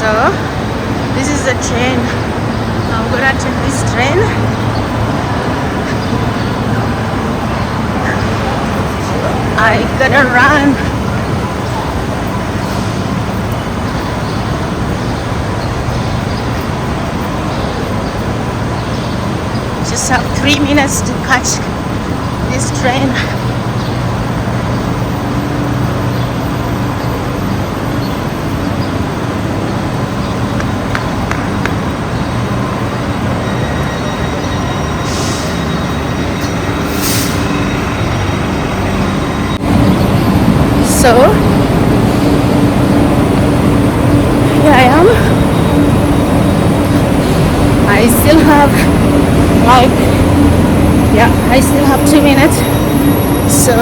So this is the train. I'm gonna take this train. I gotta run. Just have 3 minutes to catch this train. So here I am. I still have I still have 2 minutes. So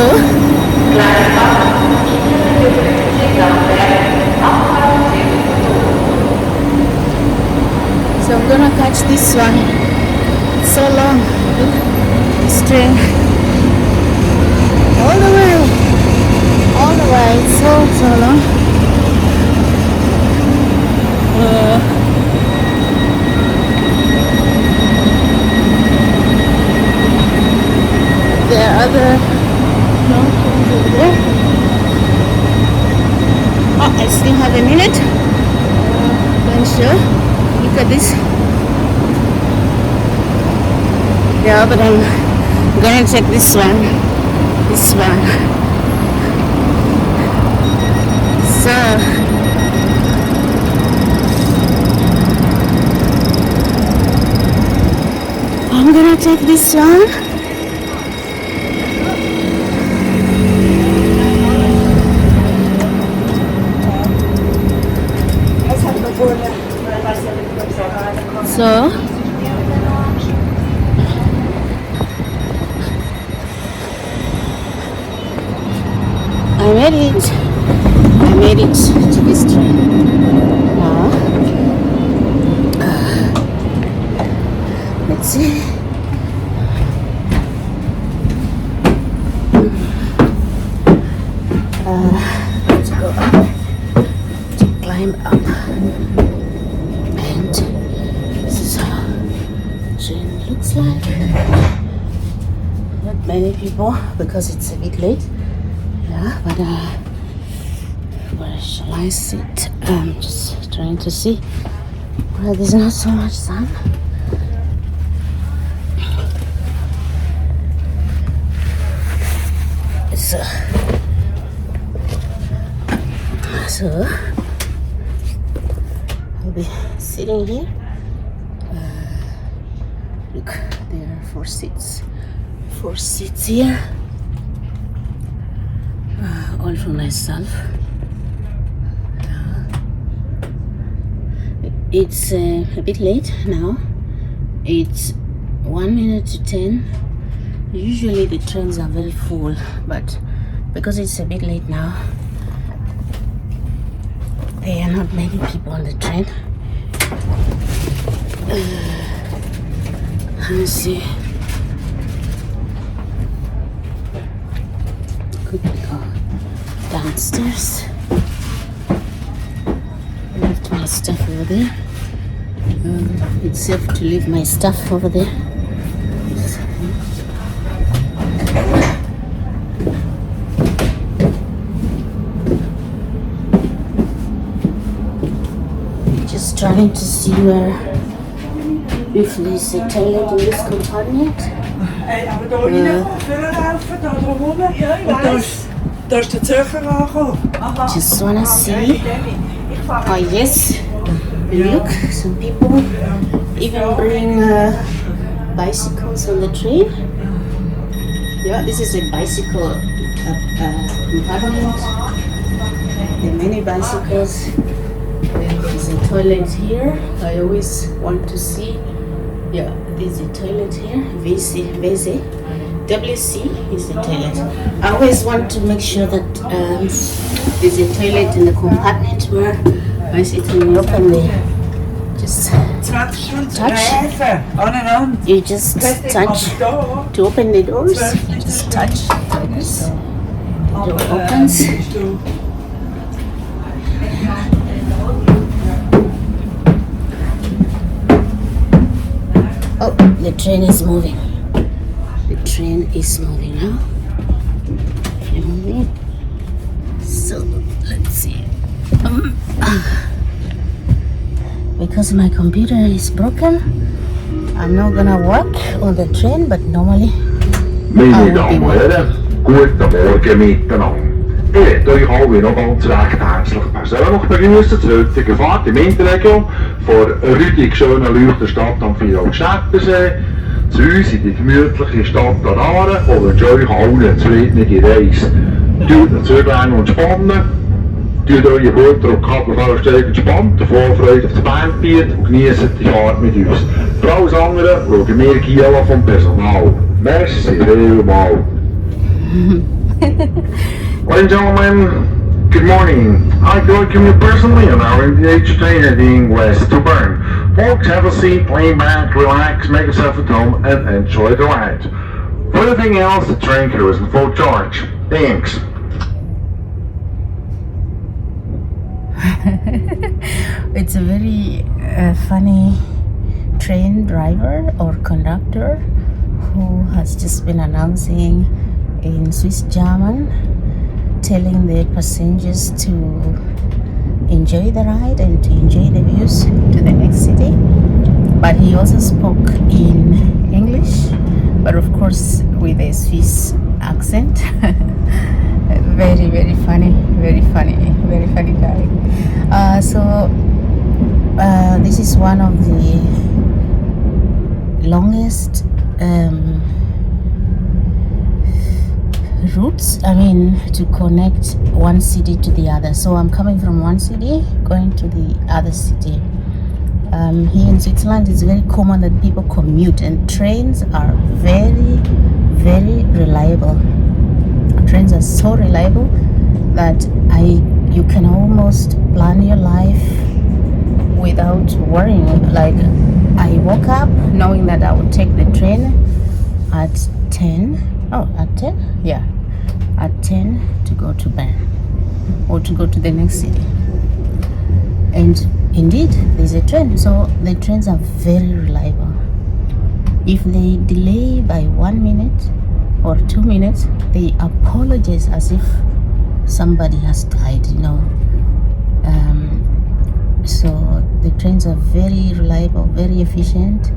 I'm gonna catch this one. It's so long. Look, this train all the way. It's so long. There are other long trains over there. Oh, I still have a minute. Then sure. Look at this. Yeah, but I'm gonna check this one. This one. So I'm gonna take this one. So I made it to this train. Now, let's see. Let's go up, to climb up, and this is how the train looks like. Not many people because it's a bit late. Yeah, but where shall I sit? I'm just trying to see where there's not so much sun. So I'll be sitting here. Look, there are 4 seats. 4 seats here. All for myself. It's a bit late now. It's 1 minute to 10. Usually the trains are very full, but because it's a bit late now, there are not many people on the train. Let me see. Could go downstairs. Left my stuff over there. It's safe to leave my stuff over there. Just trying to see where, if there's a toilet in this compartment. Just wanna see. Oh yes, look, some people even bring bicycles on the train. Yeah, this is a bicycle compartment. There are many bicycles. There's a toilet here. I always want to see. Yeah, there's a toilet here. WC is the toilet. I always want to make sure that there's a toilet in the compartment where I sit and open the just touch. You just touch to open the doors. Just touch like this. The door opens. Oh, the train is moving. The train is moving now. Moving. So let's see. Because my computer is broken, I'm not gonna work on the train, but normally Meine Damen und Herren, guten Morgen miteinander. Ich möchte euch alle noch ganz recht herzlich persönlich begrüßen zur heutigen Fahrt im Interregio von rüdig schönen Leuchterstadt am Vieraugsstättersee zu uns in die gemütliche Stadt Aare und wünsche euch allen eine zufriedene Reise. Tut nicht zurücklehnen und spannen, tut eure Butter und Kabelfahrer entspannt, Vorfreude auf das Bandbiet und genießt die Fahrt mit uns. Für alles andere schauen wir Giela vom Personal. Merci vielmals. Ladies and gentlemen, good morning. I'd welcome you personally on our MDH train heading west to Bern. Folks, have a seat, lay back, relax, make yourself at home, and enjoy the ride. For anything else, the train crew is in full charge. Thanks. It's a very funny train driver or conductor who has just been announcing in Swiss German, telling the passengers to enjoy the ride and to enjoy the views to the next city. But he also spoke in English, but of course with a Swiss accent. Very, very funny, very funny guy. This is one of the longest routes, to connect one city to the other. So I'm coming from one city going to the other city. Here in Switzerland it's very common that people commute, and trains are very, very reliable. Trains are so reliable that you can almost plan your life without worrying. Like, I woke up knowing that I would take the train at 10. Oh, at 10? Yeah, at 10 to go to Bern or to go to the next city. And indeed, there's a train. So the trains are very reliable. If they delay by 1 minute or 2 minutes, they apologize as if somebody has died, So the trains are very reliable, very efficient,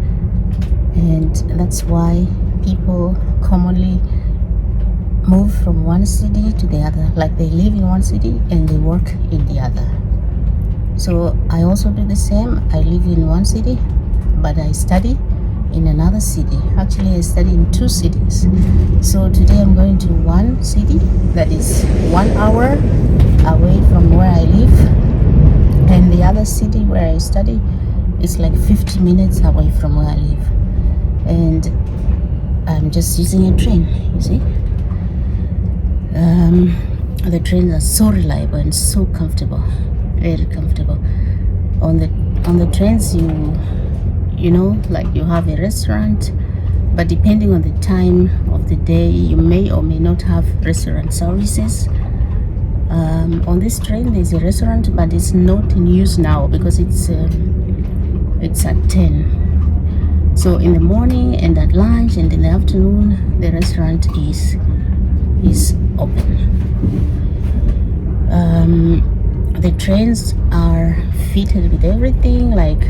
and that's why people commonly move from one city to the other. Like, they live in one city and they work in the other. So I also do the same. I live in one city, but I study in another city. Actually, I study in 2 cities. So today I'm going to one city that is 1 hour away from where I live, and the other city where I study is like 50 minutes away from where I live. And I'm just using a train, you see. The trains are so reliable and so comfortable, very comfortable. On the trains, you know, like, you have a restaurant, but depending on the time of the day, you may or may not have restaurant services. On this train there's a restaurant, but it's not in use now because it's at 10. So in the morning and at lunch and in the afternoon, the restaurant is open. The trains are fitted with everything, like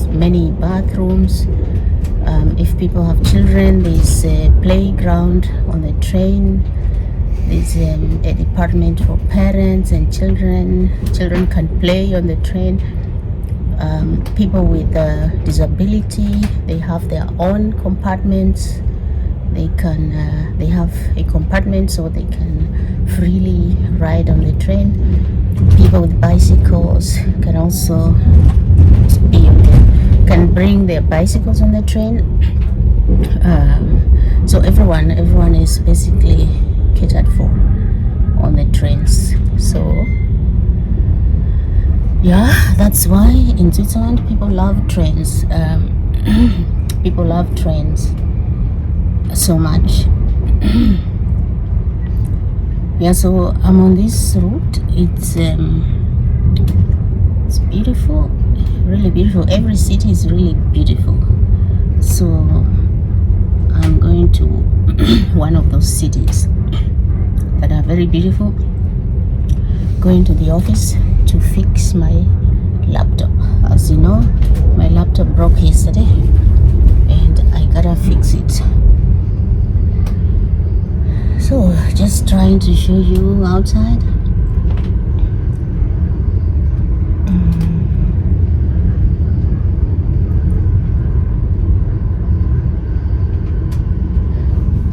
many bathrooms. If people have children, there's a playground on the train. There's a department for parents and children. Children can play on the train. People with disability, they have their own compartments. They have a compartment so they can freely ride on the train. People with bicycles can also can bring their bicycles on the train. So everyone is basically catered for on the trains. So yeah, that's why in Switzerland people love trains. People love trains so much. Yeah, so I'm on this route. It's beautiful, really beautiful. Every city is really beautiful. So I'm going to one of those cities that are very beautiful. Going to the office to fix my laptop. As you know, my laptop broke yesterday and I gotta fix it. So just trying to show you outside.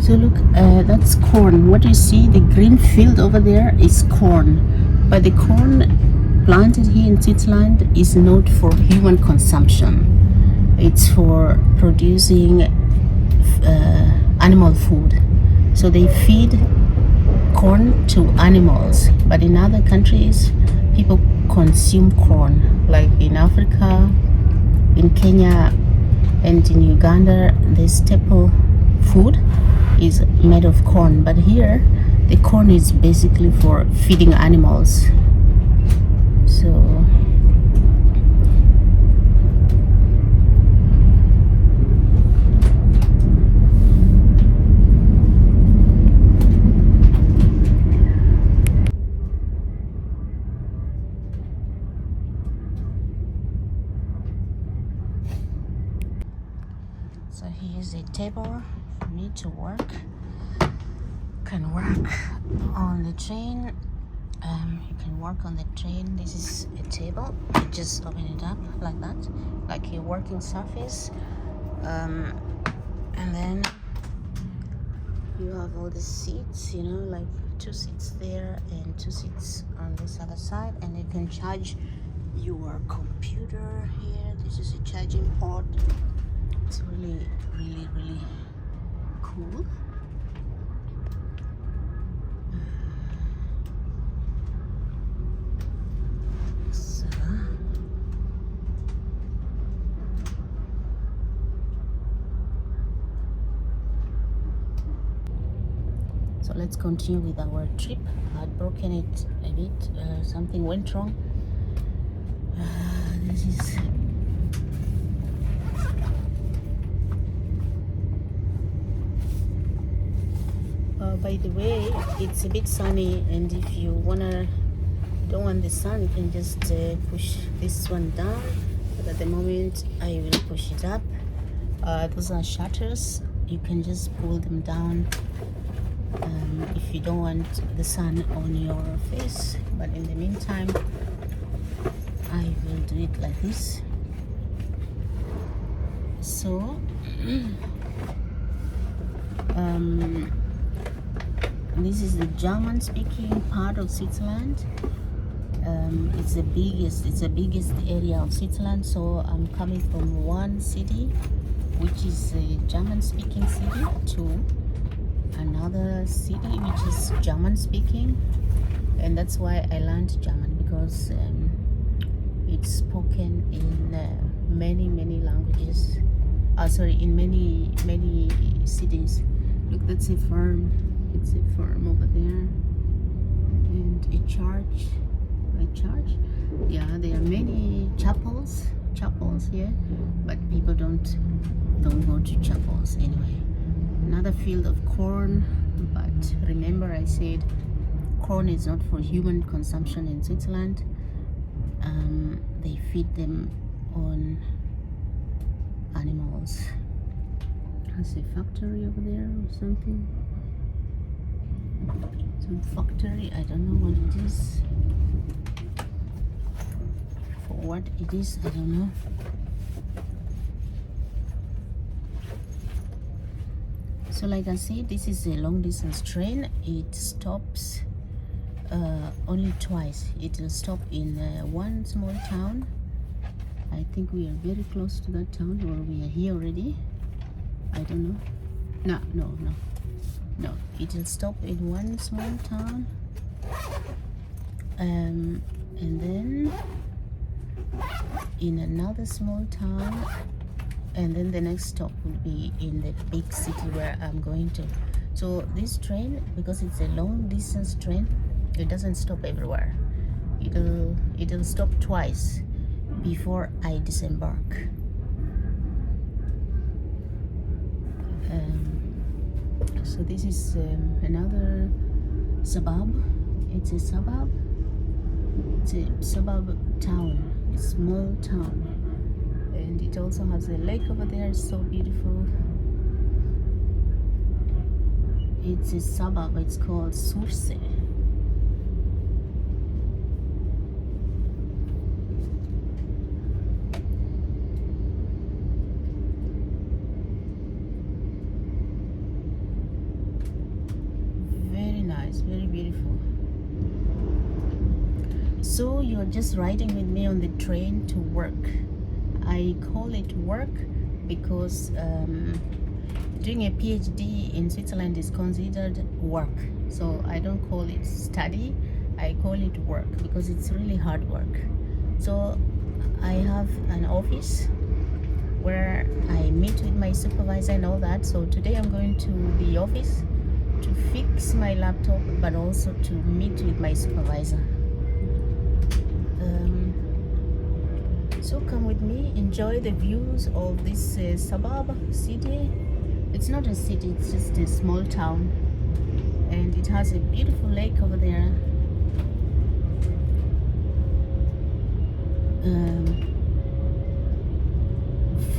So look, that's corn. What you see, the green field over there is corn. But the corn planted here in Switzerland is not for human consumption. It's for producing animal food. So they feed corn to animals. But in other countries, people consume corn. Like in Africa, in Kenya, and in Uganda, the staple food is made of corn, but here the corn is basically for feeding animals. So here's a table for me to work. Can work on the train. You can work on the train. This is a table. You just open it up like that, like a working surface. And then you have all the seats, you know, like 2 seats there and 2 seats on this other side, and you can charge your computer here. This is a charging port. It's really cool. So let's continue with our trip. I'd broken it a bit. Something went wrong. This is by the way, it's a bit sunny, and if you don't want the sun, you can just push this one down. But at the moment, I will push it up. Those are shutters. You can just pull them down if you don't want the sun on your face. But in the meantime, I will do it like this. So this is the German-speaking part of Switzerland. It's the biggest area of Switzerland. So I'm coming from one city, which is a German-speaking city, to another city which is German-speaking, and that's why I learned German, because it's spoken in many languages. In many cities. Look, that's a farm. It's a farm over there, and a church. Yeah, there are many chapels here, but people don't go to chapels anyway. Another field of corn, but remember I said corn is not for human consumption in Switzerland. They feed them on animals. There's a factory over there or something. Some factory, I don't know what it is. For what it is, I don't know. So like I said, this is a long distance train. It stops only twice. It will stop in one small town. I think we are very close to that town, or we are here already. I don't know. No. It will stop in one small town, and then in another small town, and then the next stop will be in the big city where I'm going to. So this train, because it's a long distance train, it doesn't stop everywhere. It'll stop twice before I disembark. So this is another suburb. It's a suburb. It's a suburb town, a small town, and it also has a lake over there. It's so beautiful. It's a suburb. It's called Swiss. Very nice, very beautiful. So you're just riding with me on the train to work. I call it work because doing a PhD in Switzerland is considered work. So I don't call it study, I call it work because it's really hard work. So I have an office where I meet with my supervisor and all that. So today I'm going to the office to fix my laptop, but also to meet with my supervisor. So come with me, enjoy the views of this suburb city. It's not a city, it's just a small town, and it has a beautiful lake over there.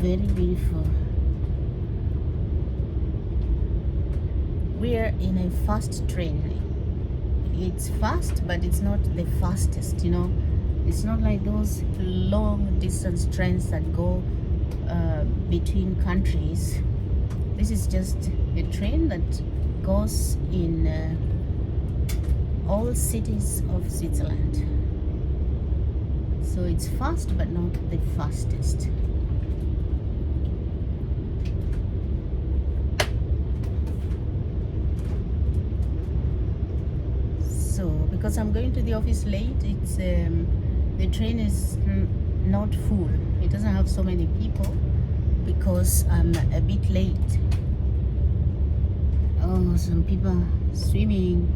Very beautiful. We are in a fast train. It's fast, but it's not the fastest, you know. It's not like those long distance trains that go between countries. This is just a train that goes in all cities of Switzerland. So it's fast, but not the fastest. So because I'm going to the office late, it's the train is not full. It doesn't have so many people because I'm a bit late. Oh, some people swimming.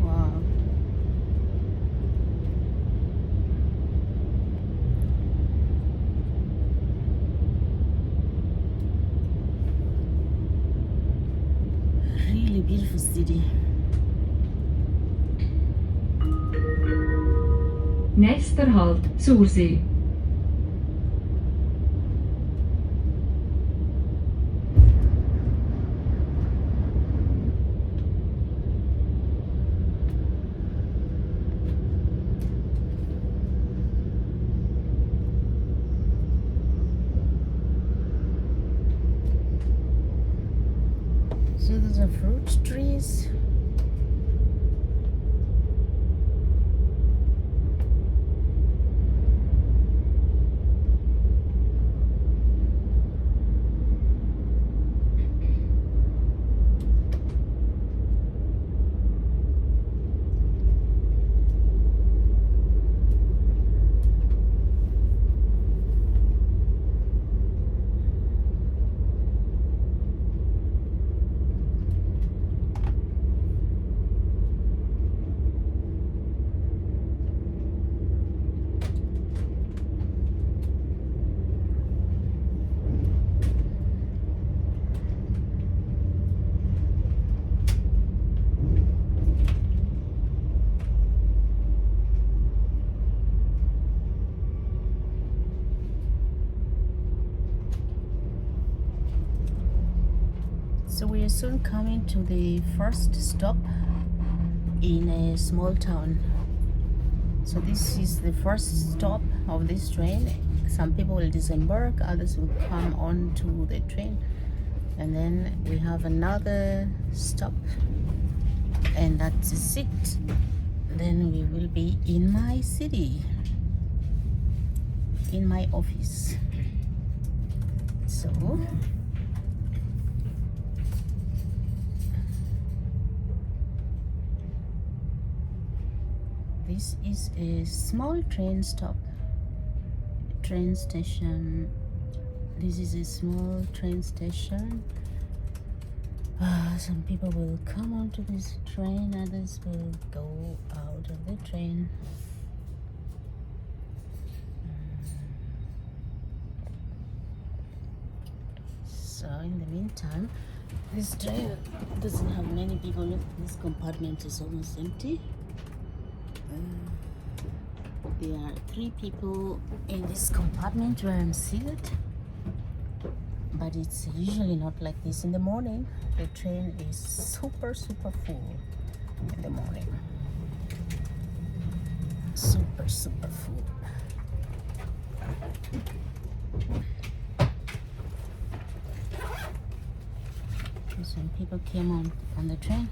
Wow. Really beautiful city. Nächster Halt, Sursee. So those are fruit trees. So we are soon coming to the first stop in a small town. So this is the first stop of this train. Some people will disembark, others will come on to the train, and then we have another stop, and that's it. Then we will be in my city, in my office. So this is a small train stop, train station. This is a small train station. Some people will come onto this train, others will go out of the train. So in the meantime, this train doesn't have many people. Look, this compartment is almost empty. There are 3 people in this compartment where I'm seated, but it's usually not like this in the morning. The train is super full in the morning. Super full. Some people came on the train.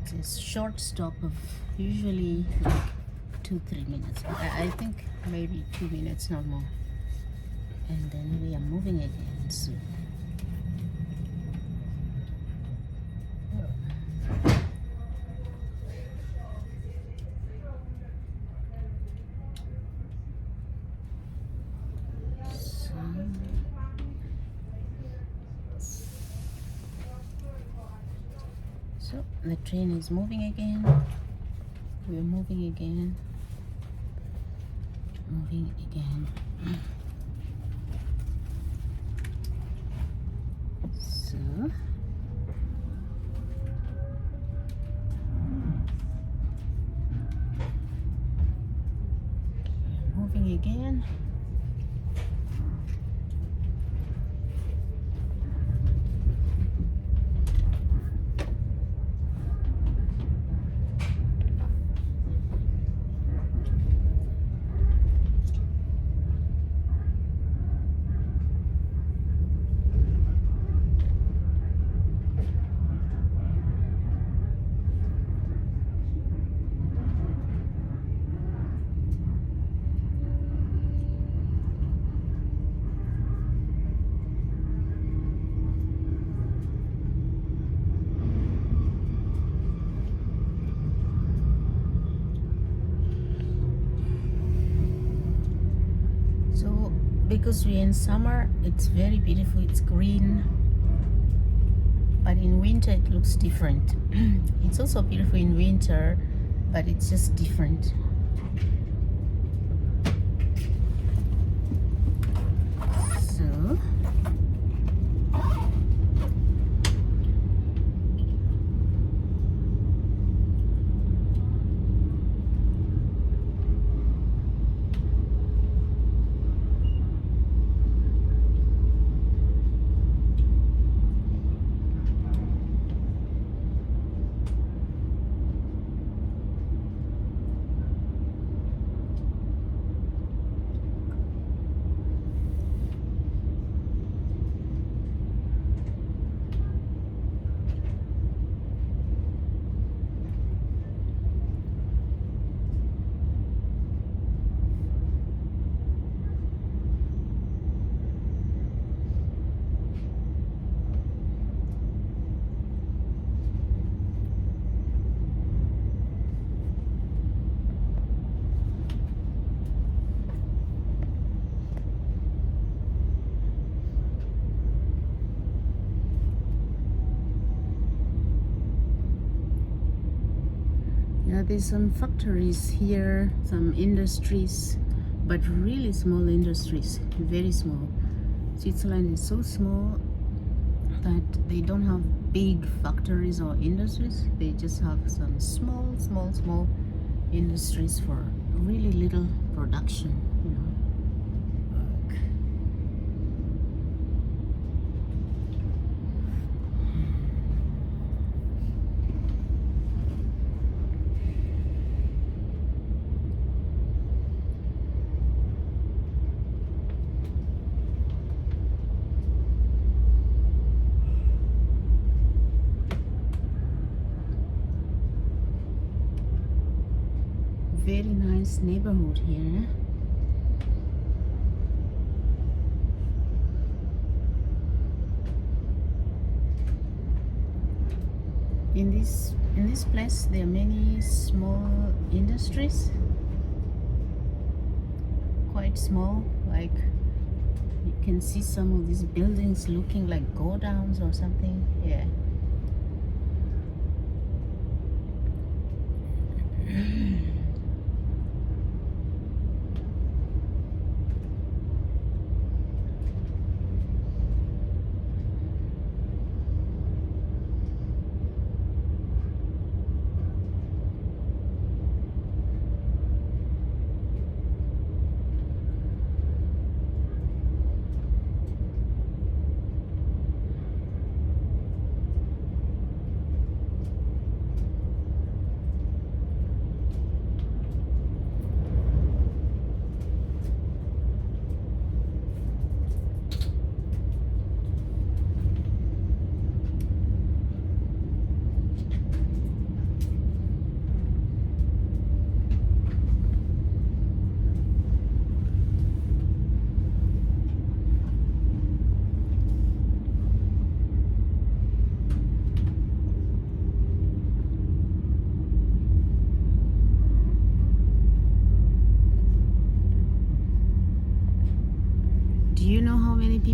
It's a short stop of usually like 2-3 minutes. I think maybe 2 minutes, not more. And then we are moving again soon. So the train is moving again. We're moving again. Moving again. So we're moving again. Because we're in summer, it's very beautiful, it's green, but in winter it looks different. It's also beautiful in winter, but it's just different. So there's some factories here, some industries, but really small industries, very small. Switzerland is so small that they don't have big factories or industries. They just have some small industries for really little production, you know. Very nice neighborhood here. In this place there are many small industries, quite small, like you can see some of these buildings looking like godowns or something. Yeah.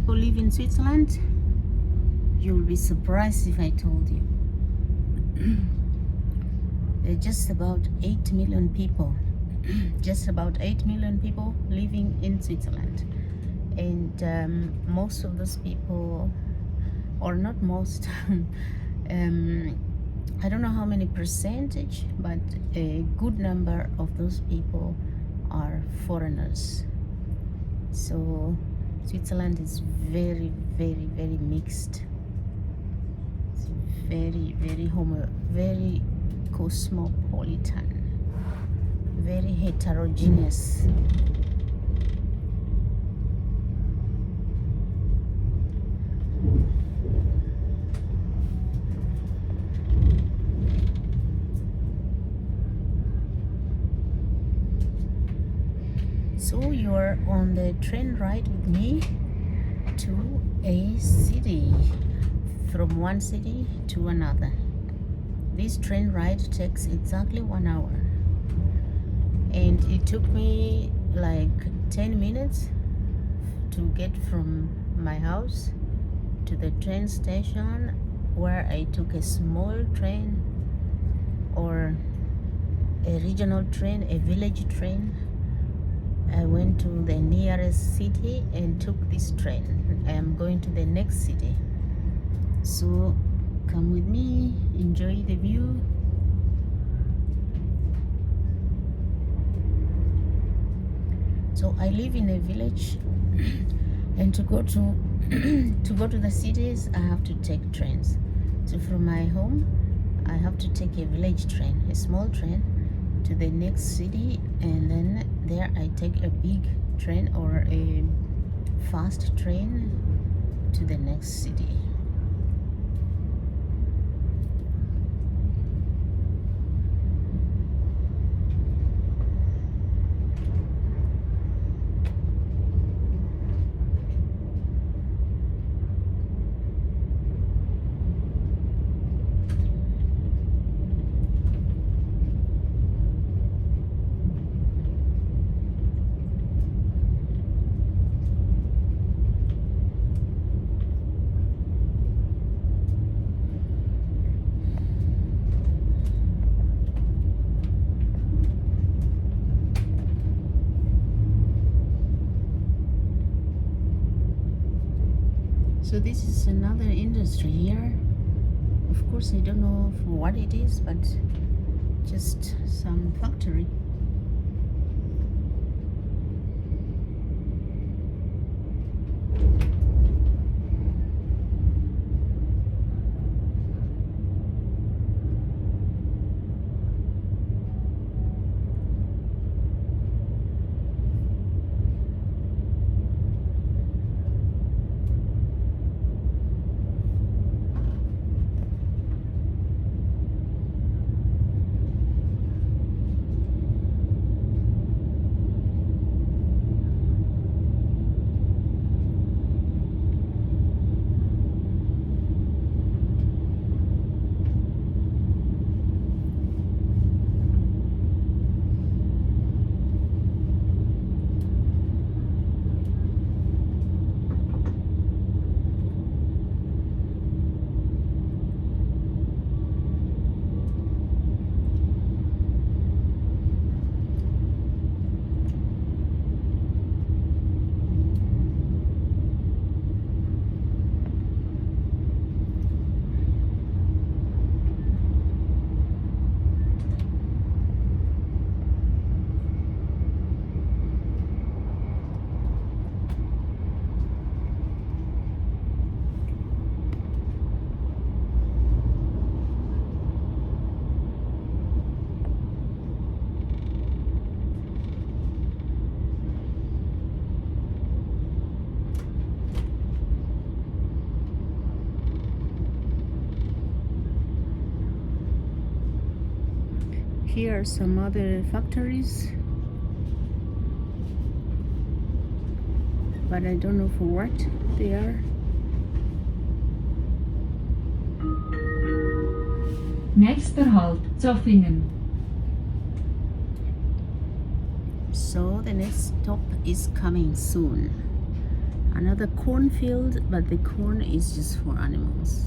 people live in Switzerland? You'll be surprised if I told you. There are just about 8 million people. Just about 8 million people living in Switzerland. And most of those people, or not most, I don't know how many percentage, but a good number of those people are foreigners. So Switzerland is very, very, very mixed. It's very, very cosmopolitan, very heterogeneous. So you're on the train ride with me to a city, from one city to another. This train ride takes exactly 1 hour, and it took me like 10 minutes to get from my house to the train station, where I took a small train or a regional train, a village train. I went to the nearest city and took this train. I am going to the next city. So come with me, enjoy the view. So I live in a village, and to go to the cities I have to take trains. So from my home I have to take a village train, a small train, to the next city, and then there I take a big train or a fast train to the next city. So this is another industry here. Of course, I don't know for what it is, but just some factory. Here are some other factories, but I don't know for what they are. Nächster Halt, Zoffingen. So the next stop is coming soon. another cornfield, but the corn is just for animals.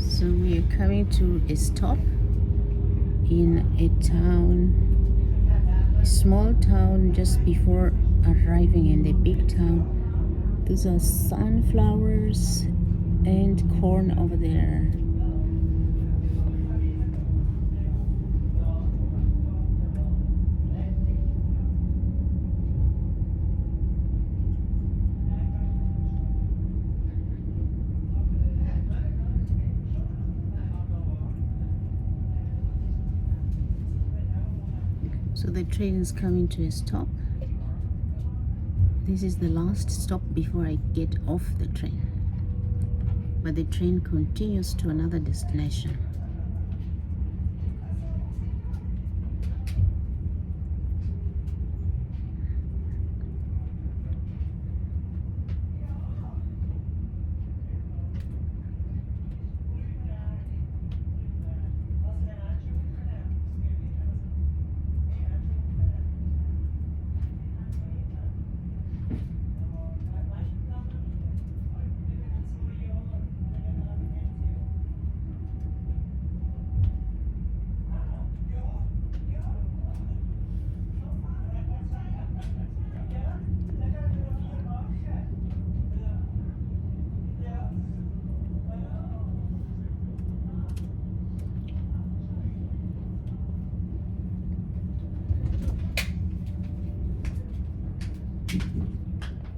So we are coming to a stop in a town, a small town just before arriving in the big town. These are sunflowers and corn over there. So the train is coming to a stop. This is the last stop before I get off the train. But the train continues to another destination.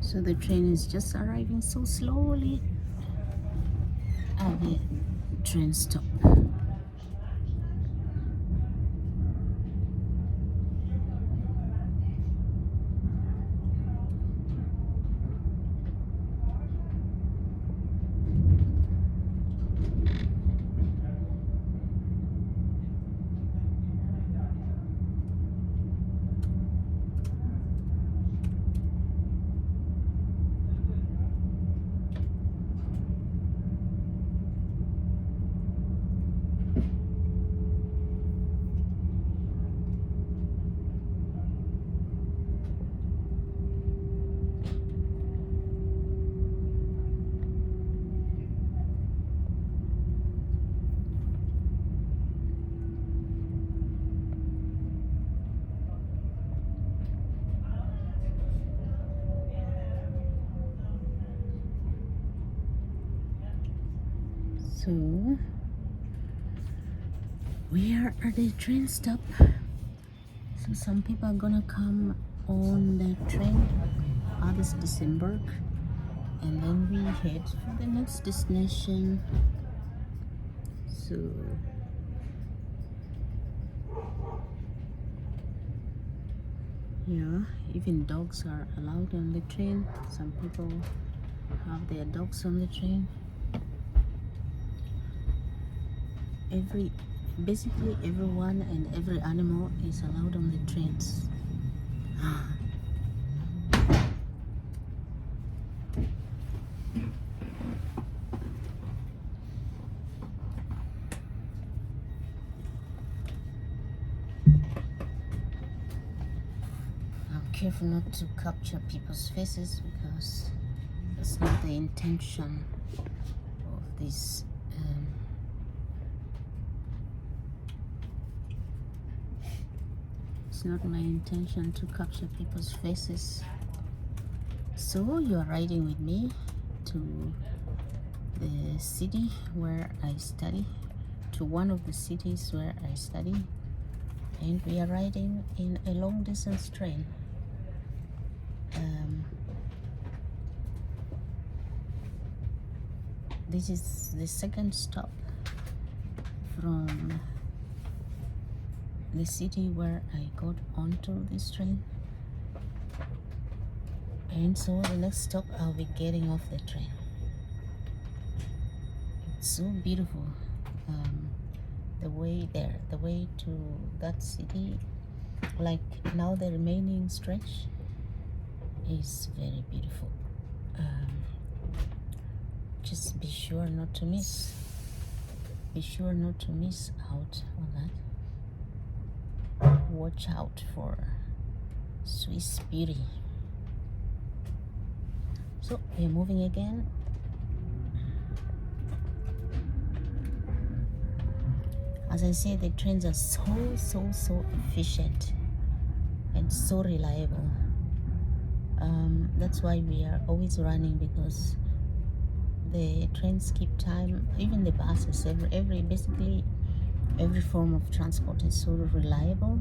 So the train is just arriving so slowly at the train stop. So we are at the train stop. So some people are gonna come on the train, others disembark, and then we head for the next destination. So yeah, even dogs are allowed on the train. Some people have their dogs on the train. Basically everyone and every animal is allowed on the trains. I'm careful not to capture people's faces because that's not the intention of this. It's not my intention to capture people's faces. So you are riding with me to the city where I study, to one of the cities where I study, and we are riding in a long distance train. This is the second stop from the city where I got onto this train. And so the next stop I'll be getting off the train. It's so beautiful. The way there, the way to that city, like now the remaining stretch is very beautiful. Just be sure not to miss. Be sure not to miss out on that. Watch out for Swiss beauty. So we're moving again. As I said, the trains are so efficient and so reliable. That's why we are always running, because the trains keep time. Even the buses, basically every form of transport is so reliable,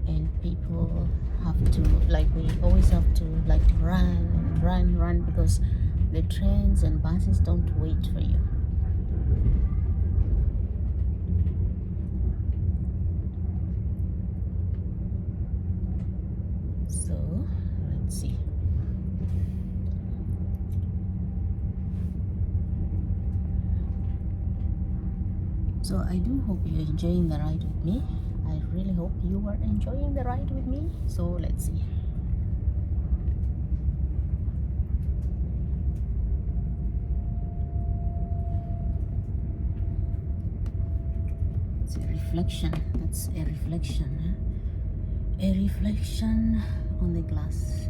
and people have to, like, we always have to like run because the trains and buses don't wait for you. So let's see. So I do hope you're enjoying the ride with me. I really hope you are enjoying the ride with me. So let's see. It's a reflection. That's a reflection. Huh? A reflection on the glass.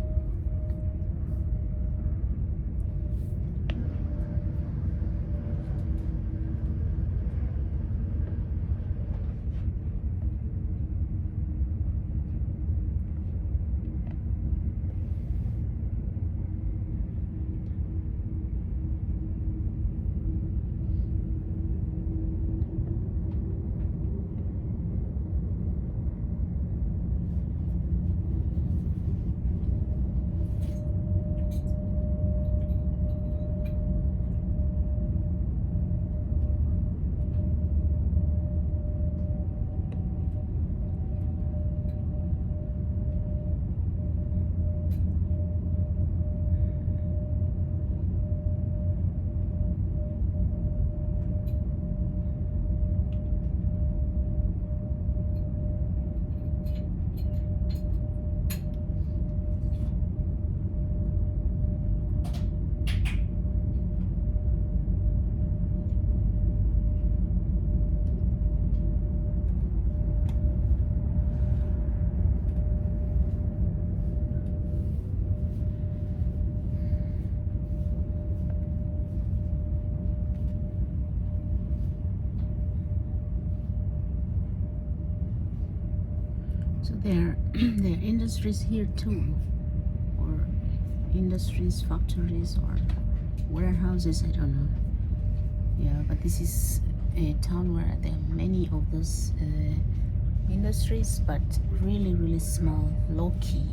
So there are industries here too, or industries, factories, or warehouses, I don't know. Yeah, but this is a town where there are many of those industries, but really small, low-key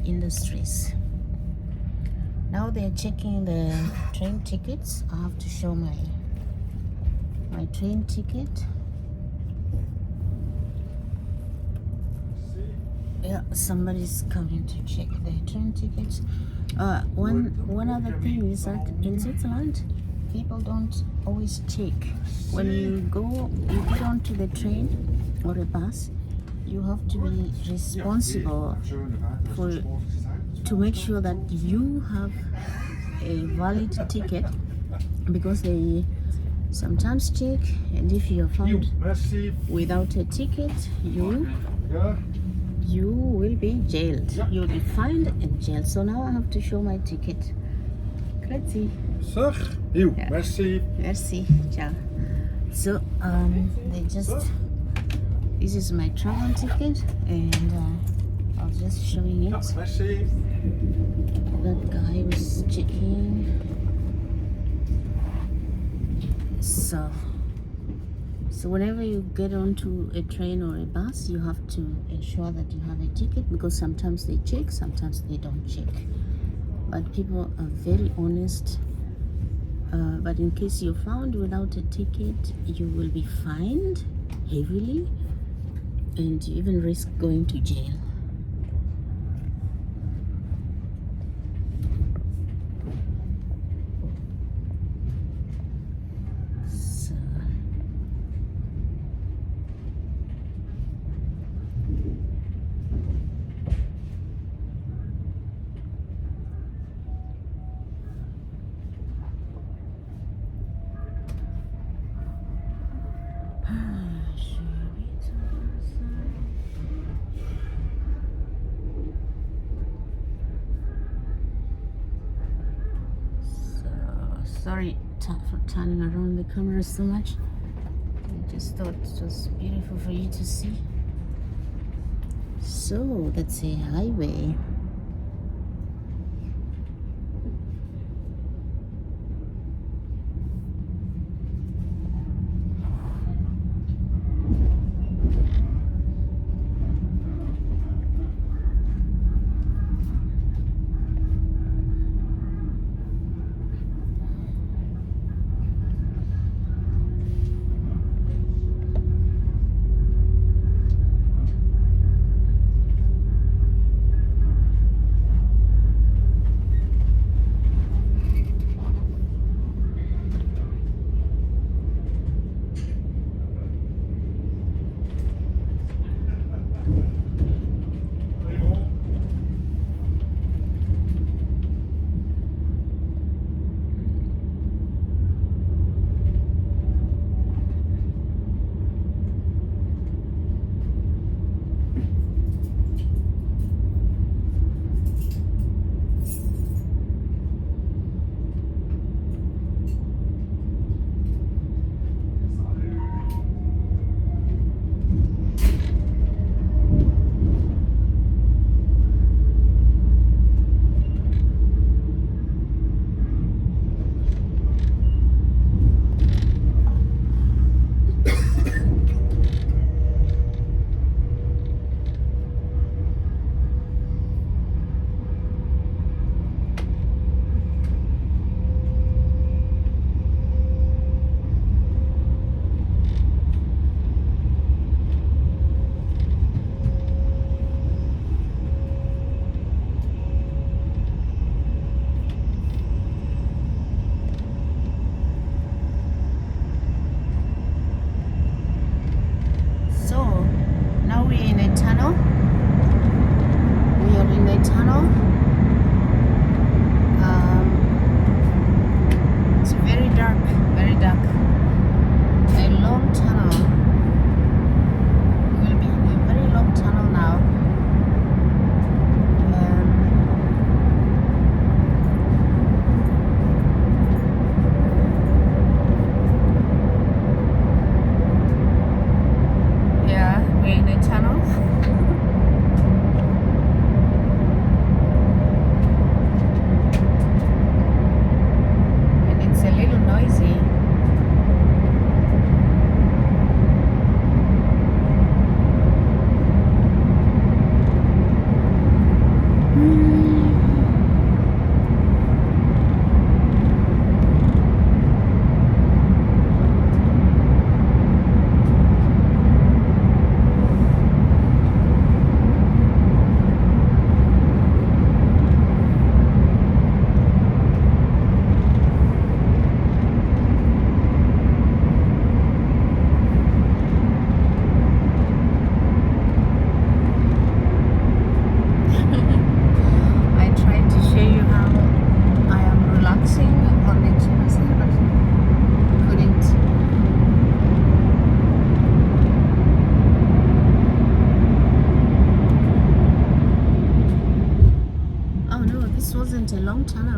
industries. Now they're checking the train tickets. I have to show my train ticket. Yeah, somebody's coming to check the train tickets. One other thing is that in Switzerland, people don't always check. When you get onto the train or a bus, you have to be responsible to make sure that you have a valid ticket, because they sometimes check, and if you're found without a ticket, you will be jailed. You'll be fined and jailed. So now I have to show my ticket. Grazie. Sir, you. Yeah. Merci. Merci. Ciao. So this is my travel ticket, and I was just showing it. Merci. That guy was checking. So whenever you get onto a train or a bus, you have to ensure that you have a ticket, because sometimes they check, sometimes they don't check. But people are very honest. But in case you're found without a ticket, you will be fined heavily, and you even risk going to jail. Sorry for turning around the camera so much. I just thought it was beautiful for you to see. So that's a highway.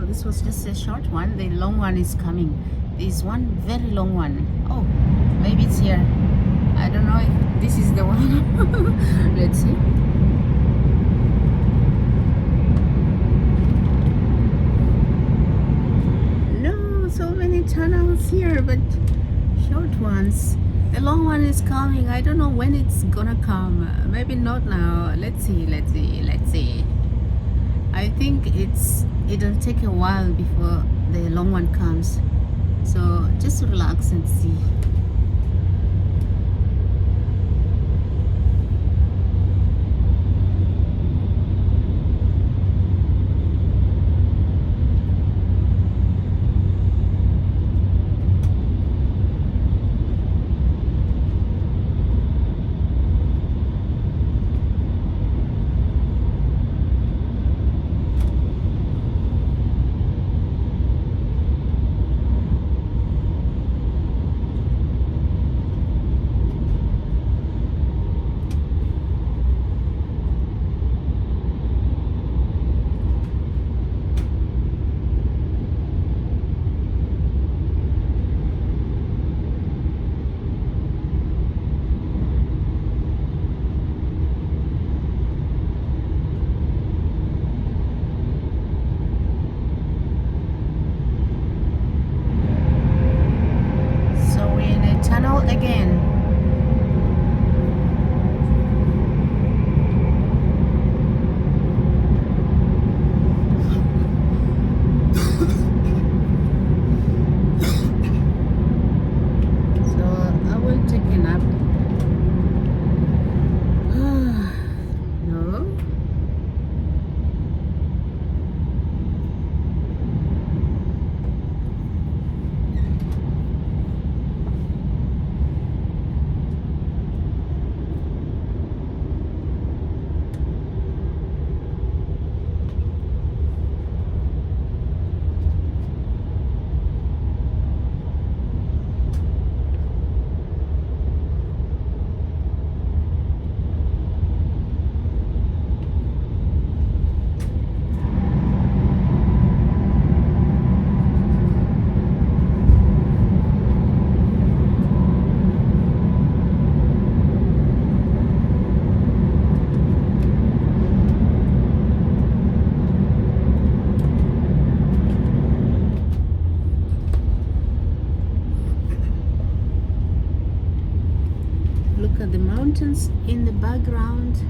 This was just a short one. The long one is coming. There's one very long one. Oh, maybe it's here. I don't know if this is the one. Let's see. No, so many tunnels here, but short ones. The long one is coming. I don't know when it's gonna come. Maybe not now. Let's see. I think it'll take a while before the long one comes. So just relax and see. tunnel again. Look at the mountains in the background.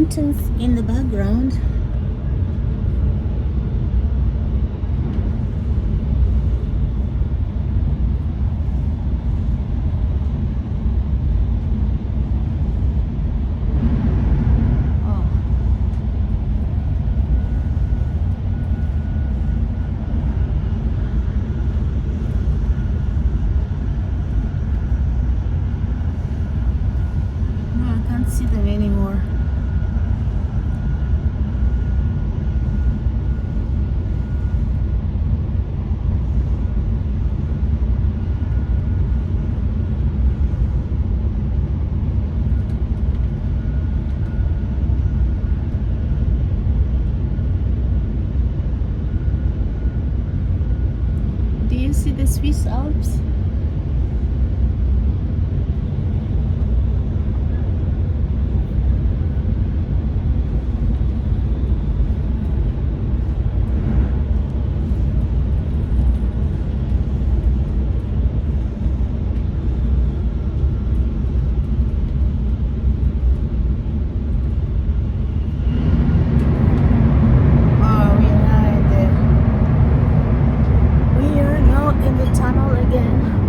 mountains in the background. See them anymore. Do you see the Swiss Alps? We are now in the tunnel again.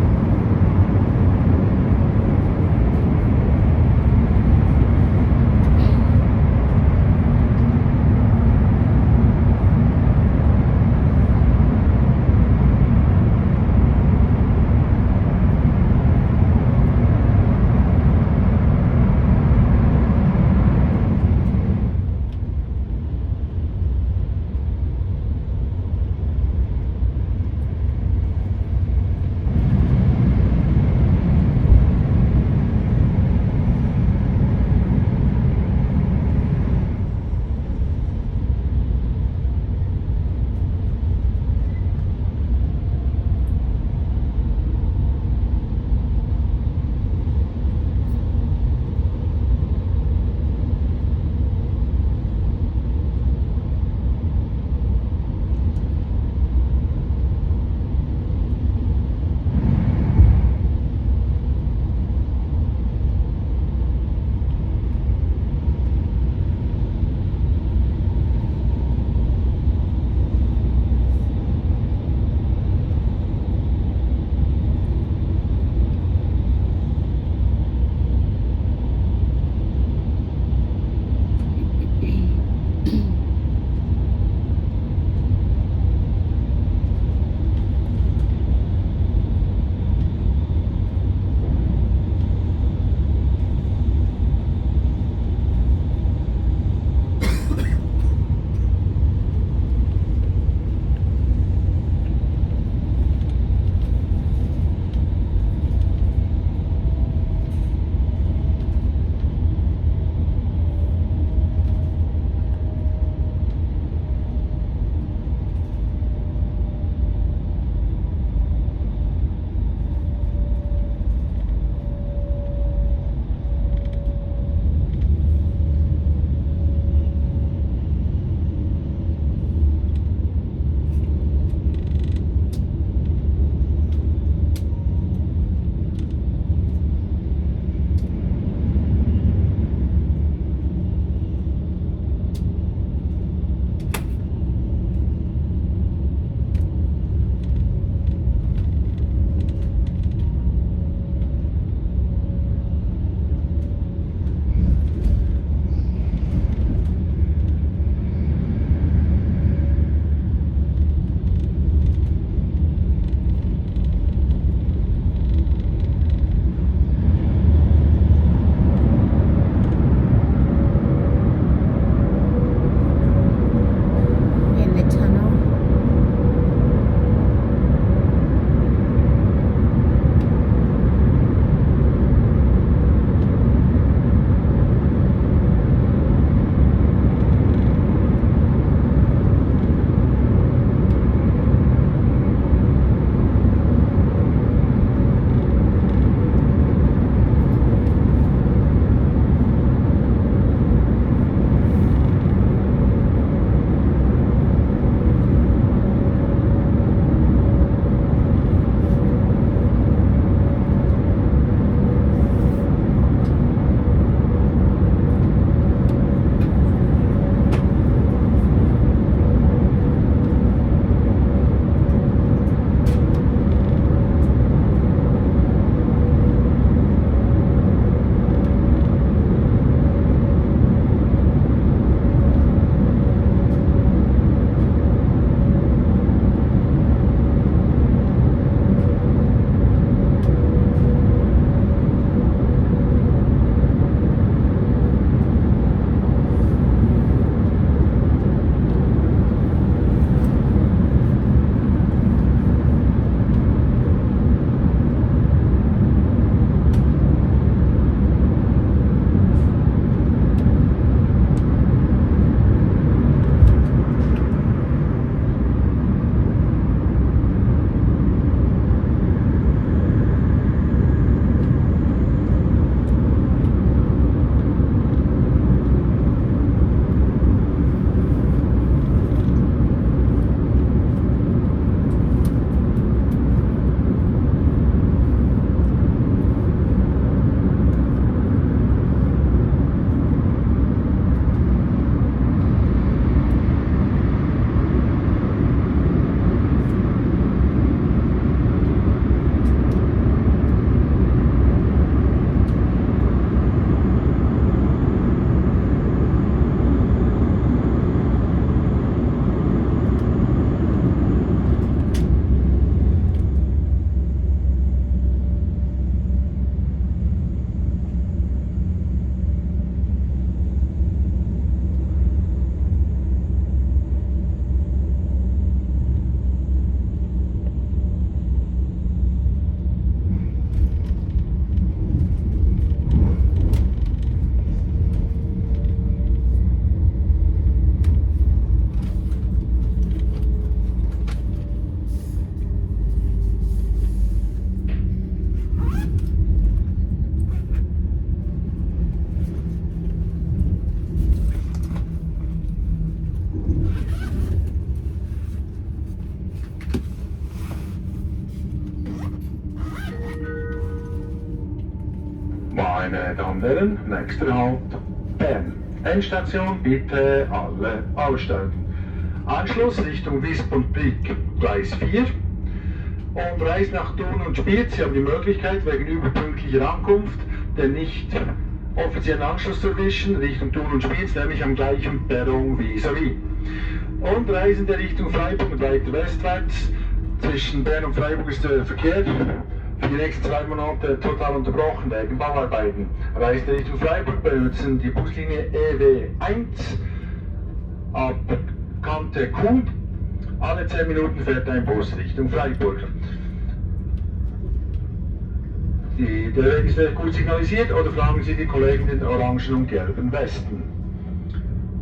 Meine Damen und Herren, nächster Halt Bern. Endstation bitte alle aussteigen. Anschluss Richtung Visp und Brig, Gleis 4. Und Reise nach Thun und Spiez. Sie haben die Möglichkeit, wegen überpünktlicher Ankunft den nicht offiziellen Anschluss zu erwischen, Richtung Thun und Spiez, nämlich am gleichen Perron vis-à-vis. Und Reisende Richtung Freiburg und weiter westwärts. Zwischen Bern und Freiburg ist der Verkehr für die nächsten 2 Monate total unterbrochen wegen Bauarbeiten. Reisende Richtung Freiburg benutzen die Buslinie EW1 ab Kante Q. Alle 10 Minuten fährt ein Bus Richtung Freiburg. Der Weg ist gut signalisiert oder fragen Sie die Kollegen in den orangen und gelben Westen.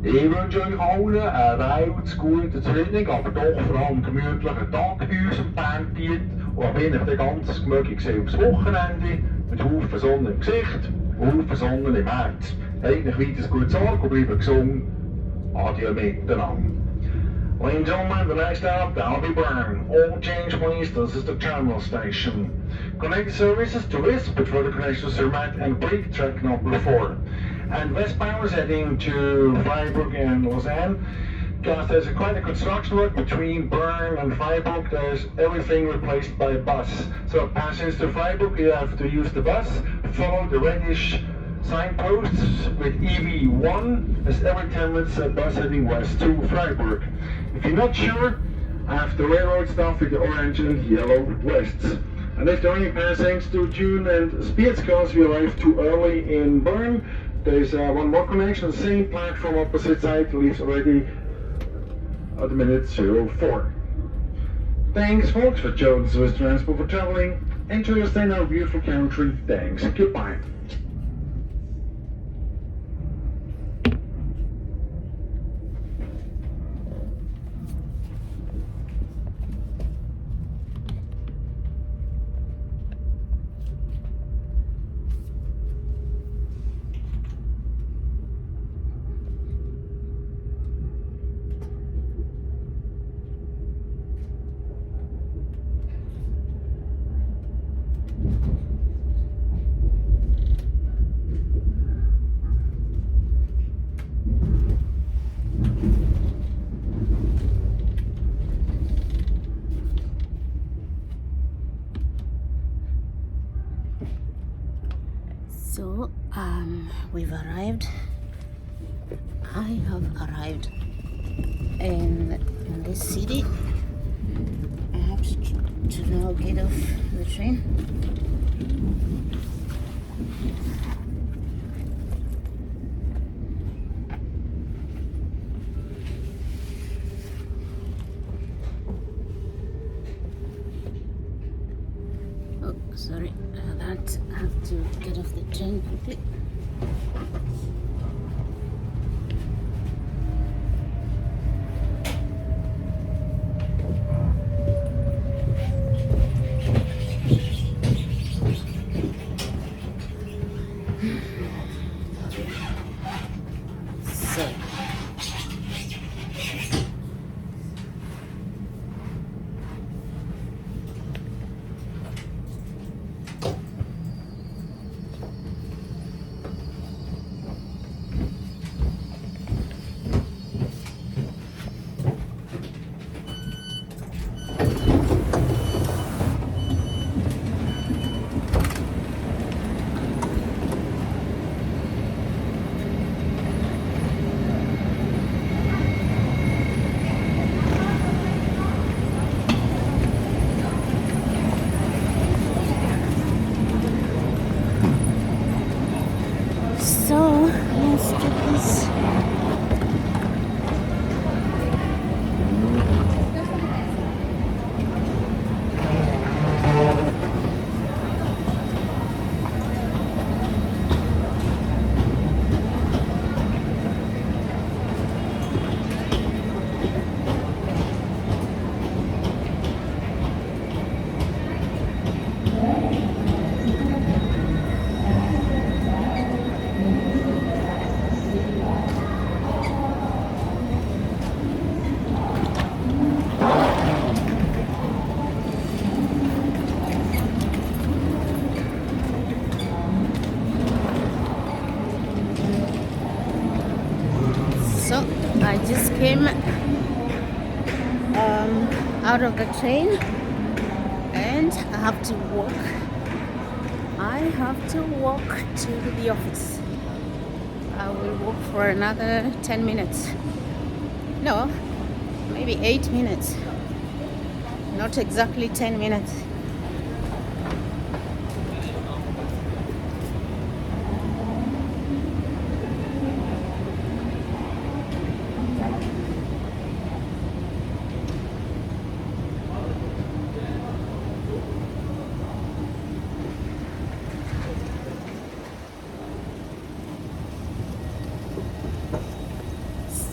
Ich wünsche euch allen einen recht guten, zufriedenen, aber doch vor allem gemütlichen Tag bei uns im Bernbiet. Und bin ich dann ganz gemütlich aufs Wochenende mit Haufen Sonne im Gesicht und Haufen Sonne im Herz. Eigentlich weiter gute Sorge und bleiben gesund. Adieu miteinander. Ladies and gentlemen, the next stop, that'll be Bern. All change please, this is the terminal station. Connect services to Visp, but further connections to Serene and Brig, track number 4. And westbound is heading to Freiburg and Lausanne. Because there's quite a construction work between Bern and Freiburg, there's everything replaced by a bus. So passengers to Freiburg, you have to use the bus, follow the reddish signposts with EV1 as every 10 minutes a bus heading west to Freiburg. If you're not sure, have the railroad stop with the orange and yellow vests. And if there are any passings to Thun and Spiez because we arrived too early in Bern, there's one more connection, the same platform opposite side leaves already at the minute 04. Thanks folks for choosing Swiss Transport for traveling. Enjoy your stay in our beautiful country. Thanks. Goodbye. So, we've arrived. I have arrived in this city. I have to now get off the train. Oh, sorry about that. I have to get off the train quickly. out of the train and I have to walk. I have to walk to the office. I will walk for another 10 minutes. No, maybe 8 minutes. Not exactly 10 minutes.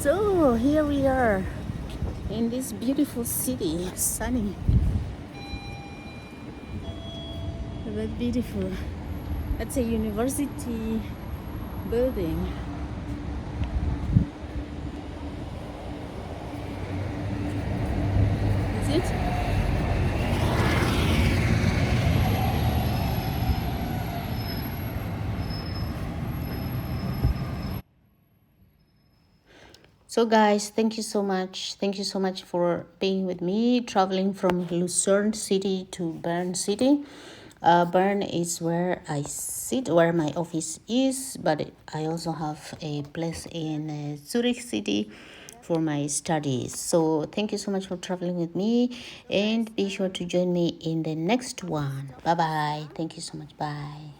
So here we are in this beautiful city, sunny, but beautiful. That's a university building. Is it? So guys, thank you so much. Thank you so much for being with me, traveling from Lucerne city to Bern city. Bern is where I sit, where my office is, but I also have a place in Zurich city for my studies. So thank you so much for traveling with me, and be sure to join me in the next one. Bye bye. Thank you so much. Bye.